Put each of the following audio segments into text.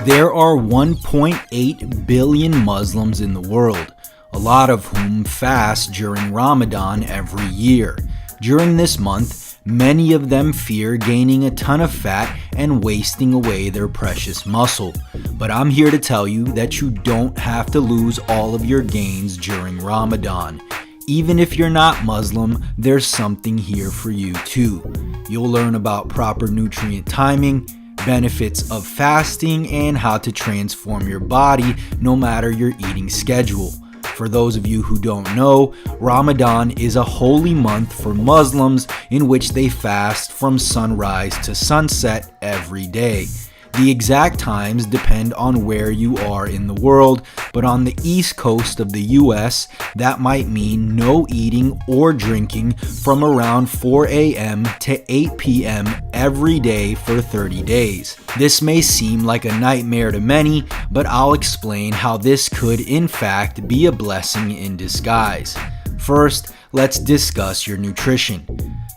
There are 1.8 billion Muslims in the world, a lot of whom fast during Ramadan every year. During this month, many of them fear gaining a ton of fat and wasting away their precious muscle. But I'm here to tell you that you don't have to lose all of your gains during Ramadan. Even if you're not Muslim, there's something here for you too. You'll learn about proper nutrient timing, benefits of fasting, and how to transform your body no matter your eating schedule. For those of you who don't know, Ramadan is a holy month for Muslims in which they fast from sunrise to sunset every day. The exact times depend on where you are in the world, but on the East Coast of the US, that might mean no eating or drinking from around 4 a.m. to 8 p.m. every day for 30 days. This may seem like a nightmare to many, but I'll explain how this could in fact be a blessing in disguise. First, let's discuss your nutrition.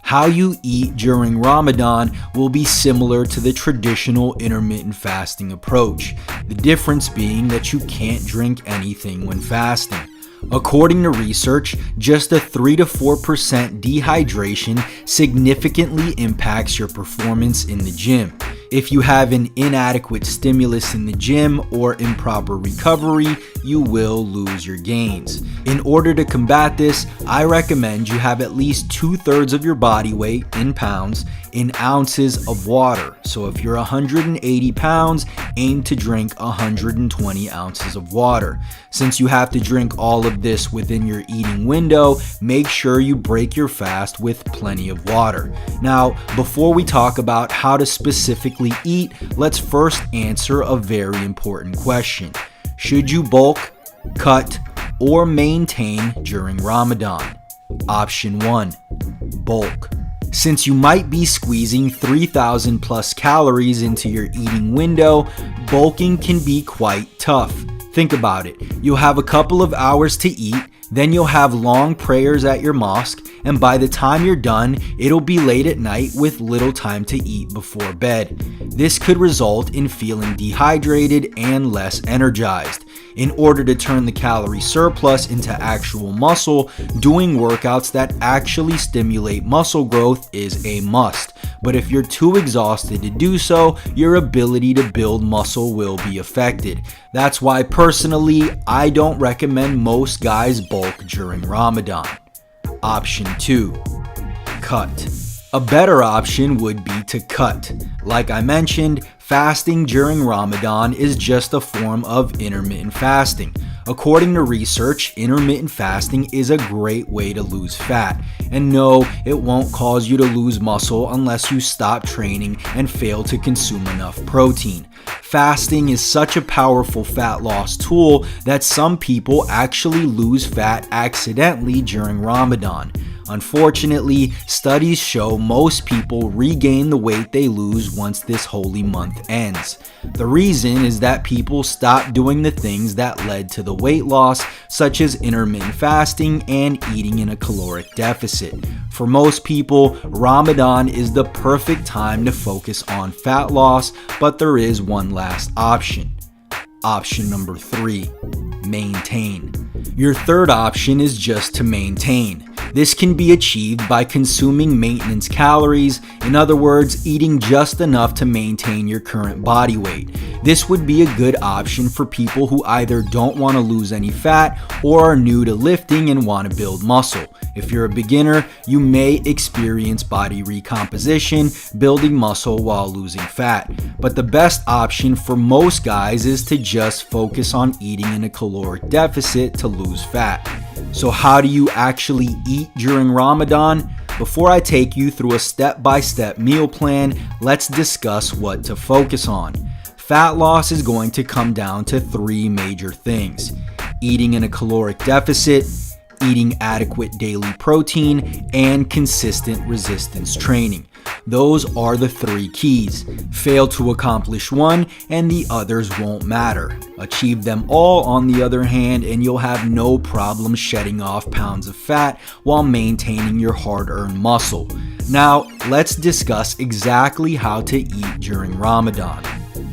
How you eat during Ramadan will be similar to the traditional intermittent fasting approach, the difference being that you can't drink anything when fasting. According to research, just a 3 to 4% dehydration significantly impacts your performance in the gym. If you have an inadequate stimulus in the gym or improper recovery, you will lose your gains. In order to combat this, I recommend you have at least 2/3 of your body weight in pounds in ounces of water. So if you're 180 pounds, aim to drink 120 ounces of water. Since you have to drink all of this within your eating window, make sure you break your fast with plenty of water. Now, before we talk about how to specifically eat, let's first answer a very important question. Should you bulk, cut, or maintain during Ramadan? Option 1, bulk. Since you might be squeezing 3,000 plus calories into your eating window, bulking can be quite tough. Think about it. You'll have a couple of hours to eat, then you'll have long prayers at your mosque, and by the time you're done, it'll be late at night with little time to eat before bed. This could result in feeling dehydrated and less energized. In order to turn the calorie surplus into actual muscle, doing workouts that actually stimulate muscle growth is a must. But if you're too exhausted to do so, your ability to build muscle will be affected. That's why personally, I don't recommend most guys bulk during Ramadan. Option 2, cut. A better option would be to cut. Like I mentioned, fasting during Ramadan is just a form of intermittent fasting. According to research, intermittent fasting is a great way to lose fat. And no, it won't cause you to lose muscle unless you stop training and fail to consume enough protein. Fasting is such a powerful fat loss tool that some people actually lose fat accidentally during Ramadan. Unfortunately, studies show most people regain the weight they lose once this holy month ends. The reason is that people stop doing the things that led to the weight loss, such as intermittent fasting and eating in a caloric deficit. For most people, Ramadan is the perfect time to focus on fat loss, but there is one last option. Option number 3, maintain. Your third option is just to maintain. This can be achieved by consuming maintenance calories, in other words, eating just enough to maintain your current body weight. This would be a good option for people who either don't want to lose any fat or are new to lifting and want to build muscle. If you're a beginner, you may experience body recomposition, building muscle while losing fat. But the best option for most guys is to just focus on eating in a caloric deficit to lose fat. So how do you actually eat during Ramadan? Before I take you through a step-by-step meal plan, let's discuss what to focus on. Fat loss is going to come down to 3 major things: eating in a caloric deficit, eating adequate daily protein, and consistent resistance training. Those are the 3 keys. Fail to accomplish one and the others won't matter. Achieve them all on the other hand and you'll have no problem shedding off pounds of fat while maintaining your hard-earned muscle. Now, let's discuss exactly how to eat during Ramadan.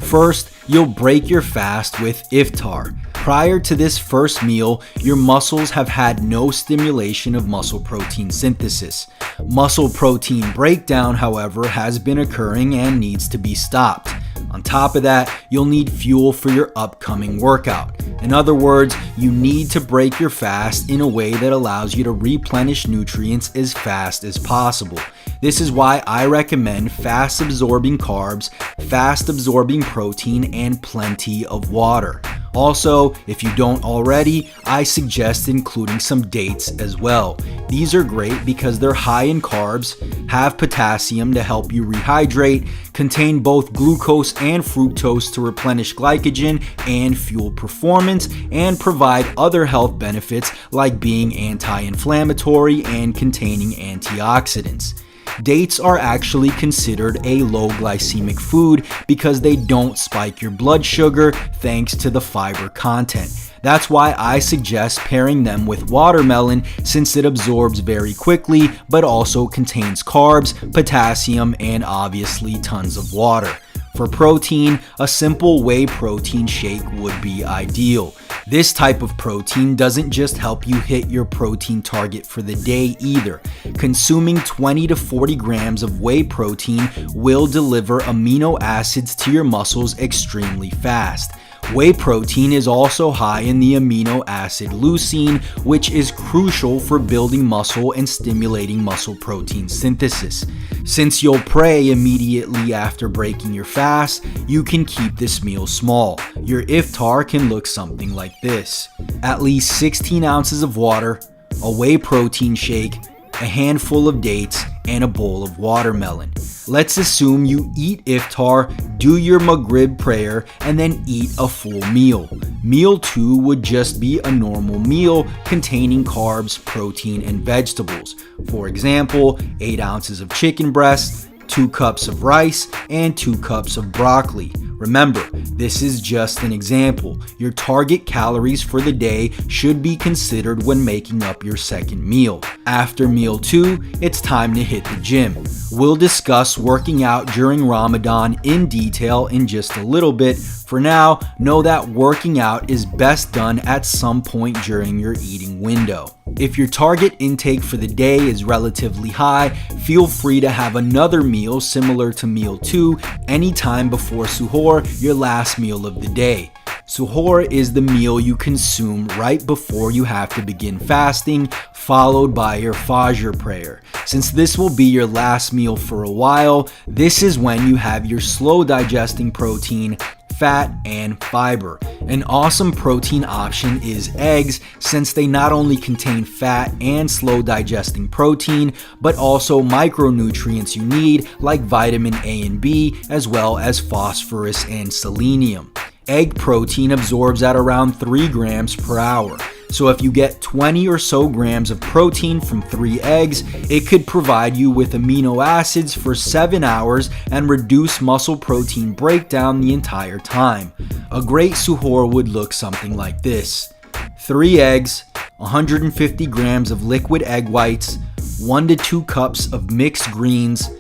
First, you'll break your fast with iftar. Prior to this first meal, your muscles have had no stimulation of muscle protein synthesis. Muscle protein breakdown, however, has been occurring and needs to be stopped. On top of that, you'll need fuel for your upcoming workout. In other words, you need to break your fast in a way that allows you to replenish nutrients as fast as possible. This is why I recommend fast absorbing carbs, fast absorbing protein, and plenty of water. Also, if you don't already, I suggest including some dates as well. These are great because they're high in carbs, have potassium to help you rehydrate, contain both glucose and fructose to replenish glycogen and fuel performance, and provide other health benefits like being anti-inflammatory and containing antioxidants. Dates are actually considered a low glycemic food because they don't spike your blood sugar thanks to the fiber content. That's why I suggest pairing them with watermelon since it absorbs very quickly but also contains carbs, potassium, and obviously tons of water. For protein, a simple whey protein shake would be ideal. This type of protein doesn't just help you hit your protein target for the day either. Consuming 20 to 40 grams of whey protein will deliver amino acids to your muscles extremely fast. Whey protein is also high in the amino acid leucine, which is crucial for building muscle and stimulating muscle protein synthesis. Since you'll pray immediately after breaking your fast, you can keep this meal small. Your iftar can look something like this: at least 16 ounces of water, a whey protein shake, a handful of dates, and a bowl of watermelon. Let's assume you eat iftar, do your Maghrib prayer, and then eat a full meal. Meal 2 would just be a normal meal containing carbs, protein, and vegetables. For example, 8 ounces of chicken breast, 2 cups of rice, and 2 cups of broccoli. Remember, this is just an example. Your target calories for the day should be considered when making up your second meal. After meal 2, it's time to hit the gym. We'll discuss working out during Ramadan in detail in just a little bit. For now, know that working out is best done at some point during your eating window. If your target intake for the day is relatively high, feel free to have another meal similar to meal 2 anytime before suhoor, your last meal of the day. Suhoor is the meal you consume right before you have to begin fasting, followed by your Fajr prayer. Since this will be your last meal for a while, this is when you have your slow digesting protein, fat, and fiber. An awesome protein option is eggs, since they not only contain fat and slow digesting protein, but also micronutrients you need like vitamin A and B, as well as phosphorus and selenium. Egg protein absorbs at around 3 grams per hour. So if you get 20 or so grams of protein from 3 eggs, it could provide you with amino acids for 7 hours and reduce muscle protein breakdown the entire time. A great suhoor would look something like this: 3 eggs, 150 grams of liquid egg whites, 1 to 2 cups of mixed greens,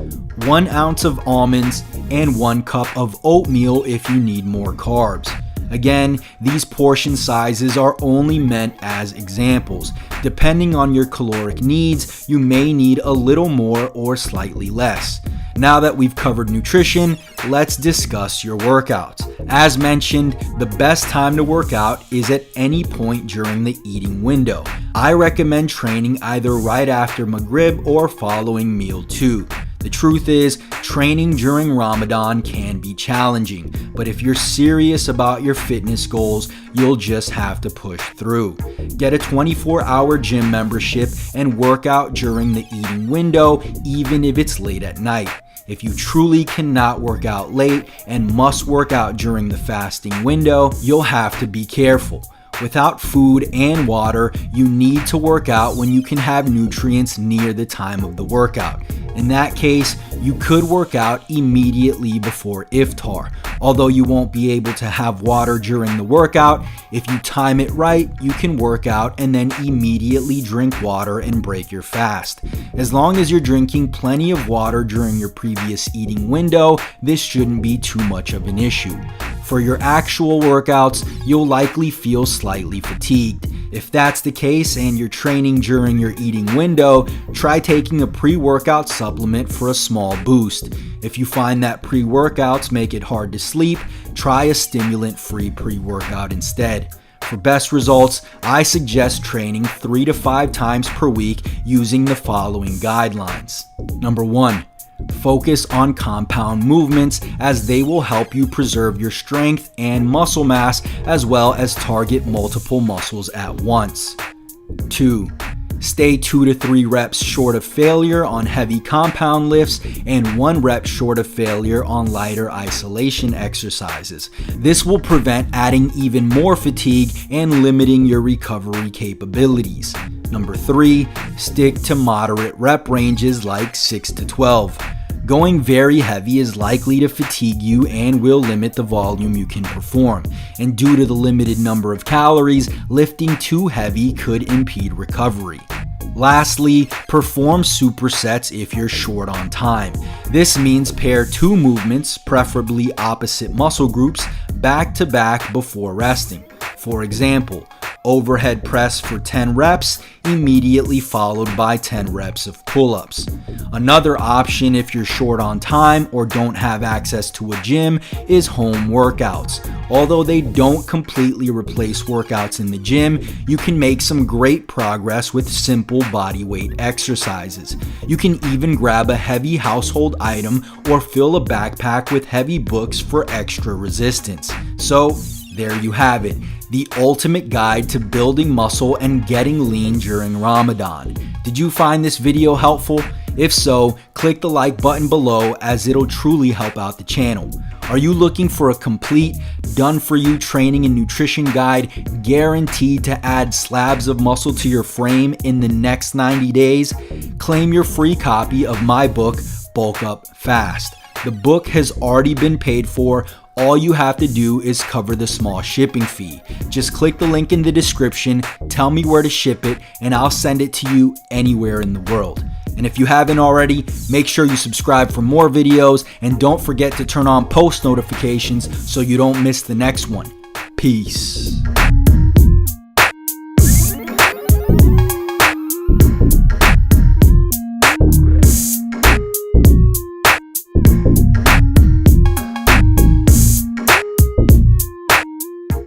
1 ounce of almonds, and 1 cup of oatmeal if you need more carbs. Again, these portion sizes are only meant as examples. Depending on your caloric needs, you may need a little more or slightly less. Now that we've covered nutrition, let's discuss your workouts. As mentioned, the best time to work out is at any point during the eating window. I recommend training either right after Maghrib or following meal 2. The truth is, training during Ramadan can be challenging, but if you're serious about your fitness goals, you'll just have to push through. Get a 24-hour gym membership and work out during the eating window, even if it's late at night. If you truly cannot work out late and must work out during the fasting window, you'll have to be careful. Without food and water, you need to work out when you can have nutrients near the time of the workout. In that case, you could work out immediately before iftar. Although you won't be able to have water during the workout, if you time it right, you can work out and then immediately drink water and break your fast. As long as you're drinking plenty of water during your previous eating window, this shouldn't be too much of an issue. For your actual workouts, you'll likely feel slightly fatigued. If that's the case and you're training during your eating window, try taking a pre-workout supplement for a small boost. If you find that pre-workouts make it hard to sleep, try a stimulant-free pre-workout instead. For best results, I suggest training 3 to 5 times per week using the following guidelines. Number 1. Focus on compound movements as they will help you preserve your strength and muscle mass as well as target multiple muscles at once. 2. Stay 2 to 3 reps short of failure on heavy compound lifts and 1 rep short of failure on lighter isolation exercises. This will prevent adding even more fatigue and limiting your recovery capabilities. Number 3, stick to moderate rep ranges like 6 to 12. Going very heavy is likely to fatigue you and will limit the volume you can perform. And due to the limited number of calories, lifting too heavy could impede recovery. Lastly, perform supersets if you're short on time. This means pair 2 movements, preferably opposite muscle groups, back to back before resting. For example, overhead press for 10 reps, immediately followed by 10 reps of pull-ups. Another option if you're short on time or don't have access to a gym is home workouts. Although they don't completely replace workouts in the gym, you can make some great progress with simple body weight exercises. You can even grab a heavy household item or fill a backpack with heavy books for extra resistance. So, there you have it, the ultimate guide to building muscle and getting lean during Ramadan. Did you find this video helpful? If so, click the like button below as it'll truly help out the channel. Are you looking for a complete, done-for-you training and nutrition guide guaranteed to add slabs of muscle to your frame in the next 90 days? Claim your free copy of my book, Bulk Up Fast. The book has already been paid for. All you have to do is cover the small shipping fee. Just click the link in the description, tell me where to ship it, and I'll send it to you anywhere in the world. And if you haven't already, make sure you subscribe for more videos and don't forget to turn on post notifications so you don't miss the next one. Peace.